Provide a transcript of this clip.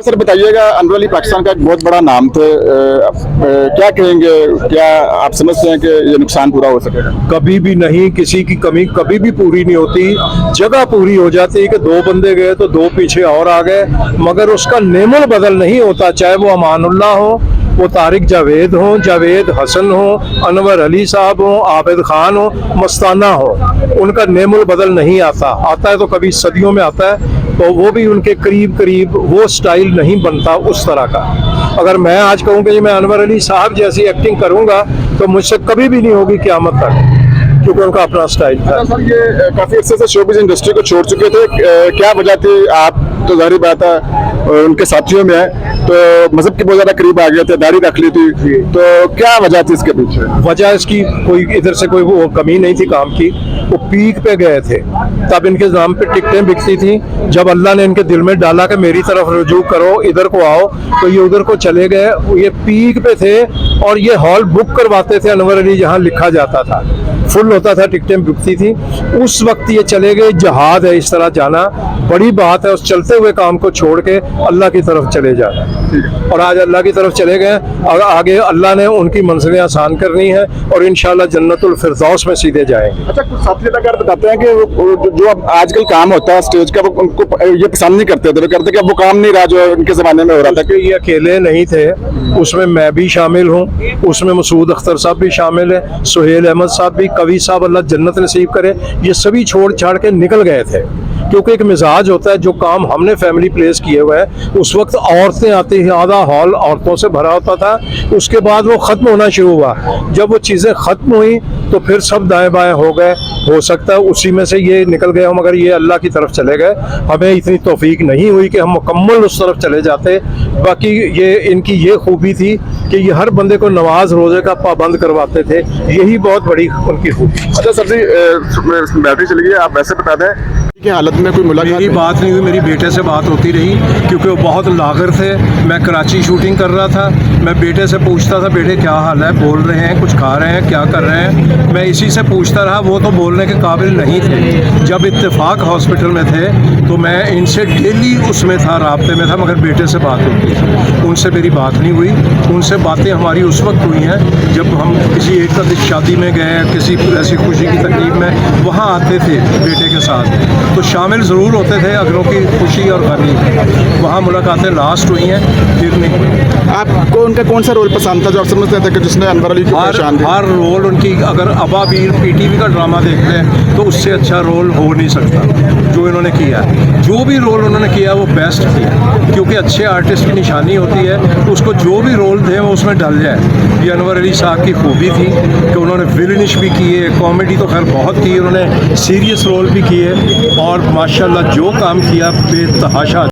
Sir बताइएगा, अनवर अली पाकिस्तान का एक बहुत बड़ा नाम थे, क्या कहेंगे, क्या आप समझते हैं कि ये नुकसान पूरा हो सकेगा? कभी भी नहीं, किसी की कमी कभी भी पूरी नहीं होती। जगह पूरी हो जाती है कि दो बंदे गए तो दो पीछे और आ गए, मगर उसका नेमुल बदल नहीं होता। चाहे वो अमानुल्लाह हो, वो तारिक जावेद हो, जावेद हसन हो, अनवर अली साहब हो, आबिद खान हो, मस्ताना हो, उनका नेमुल बदल नहीं आता। आता है तो कभी सदियों में आता है, तो वो भी उनके करीब करीब वो स्टाइल नहीं बनता उस तरह का। अगर मैं आज कहूँ कि मैं अनवर अली साहब जैसी एक्टिंग करूँगा तो मुझसे कभी भी नहीं होगी क़यामत तक, क्योंकि उनका अपना स्टाइल था। सर ये काफी अर्से से शोबिज़ इंडस्ट्री को छोड़ चुके थे, क्या वजह थी? आप तो जाहिर बात है उनके साथियों में है, तो मजहब के बहुत ज्यादा करीब आ गए थे, दाढ़ी रख ली थी, तो क्या वजह थी इसके पीछे? वजह इसकी कोई इधर से कोई वो कमी नहीं थी काम की। वो पीक पे गए थे, तब इनके नाम पे टिकटें बिकती थी। जब अल्लाह ने इनके दिल में डाला कि मेरी तरफ रुजू करो, इधर को आओ, तो ये उधर को चले गए। ये पीक पे थे और ये हॉल बुक करवाते थे अनवर अली, जहाँ लिखा जाता था, फुल होता था, टिकटें बिकती थी। उस वक्त ये चले गए। जहाद है इस तरह जाना, बड़ी बात है। उस चलते हुए काम को छोड़ के अल्लाह की तरफ चले जाना, और आज अल्लाह की तरफ चले गए। और आगे अल्लाह ने उनकी मंजिलें आसान करनी है और इंशाल्लाह जन्नतुल फिरदौस में सीधे जाएंगे। अच्छा, कुछ साथी अदाकार बताते हैं कि जो अब आजकल काम होता है स्टेज का, वो उनको ये पसंद नहीं करते थे। वो कहते कि अब वो काम नहीं रहा जो उनके जमाने में हो रहा था। कि ये अकेले नहीं थे, उसमें मैं भी शामिल हूँ, उसमें मसूद अख्तर साहब भी शामिल है, सुहेल अहमद साहब भी, कवि साहब अल्लाह जन्नत नसीब करे, ये सभी छोड़ छाड़ के निकल गए थे। क्योंकि एक मिजाज होता है, जो काम हमने फैमिली प्लेस किए हुए हैं, उस वक्त औरतें आती हैं, आधा हॉल औरतों से भरा होता था। उसके बाद वो ख़त्म होना शुरू हुआ। जब वो चीज़ें ख़त्म हुई तो फिर सब दाएं बाएं हो गए। हो सकता है उसी में से ये निकल गए हो, मगर ये अल्लाह की तरफ चले गए। हमें इतनी तौफीक नहीं हुई कि हम मुकम्मल उस तरफ चले जाते। बाकी ये इनकी ये खूबी थी कि ये हर बंदे को नमाज रोज़े का पाबंद करवाते थे, यही बहुत बड़ी उनकी खूबी। अच्छा सर जी, बैटरी चली गई, आप वैसे बता दें कि हालत में कोई मुलाकात? मेरी बात नहीं हुई, मेरी बेटे से बात होती रही, क्योंकि वो बहुत लागर थे। मैं कराची शूटिंग कर रहा था, मैं बेटे से पूछता था, बेटे क्या हाल है, बोल रहे हैं, कुछ खा रहे हैं, क्या कर रहे हैं, मैं इसी से पूछता रहा। वो तो बोलने के काबिल नहीं थे। जब इत्तेफाक हॉस्पिटल में थे तो मैं इनसे डेली उसमें था, राब्ते में था, मगर बेटे से बात होती थी, उनसे मेरी बात नहीं हुई। उनसे बातें हमारी उस वक्त हुई हैं जब हम किसी एक का शादी में गए, किसी ऐसी खुशी की तकलीफ में, वहाँ आते थे बेटे के साथ, तो शामिल ज़रूर होते थे अगलों की खुशी और गमी। वहाँ मुलाकातें लास्ट हुई हैं, फिर नहीं। आपको उनका कौन सा रोल पसंद था जो आप समझते थे कि जिसने अनवर अली को पहचान दी? हर रोल उनकी, अगर अबाबीर पीटीवी का ड्रामा देखते हैं तो उससे अच्छा रोल हो नहीं सकता जो इन्होंने किया। जो भी रोल उन्होंने किया वो बेस्ट किया, क्योंकि अच्छे आर्टिस्ट की निशानी होती है उसको जो भी रोल दे वो उसमें डल जाए। ये अनवर अली साहब की खूबी थी कि उन्होंने विलनिश भी किए, कॉमेडी तो खैर बहुत की, उन्होंने सीरियस रोल भी किए, और माशाल्लाह जो काम किया बेतहाशा।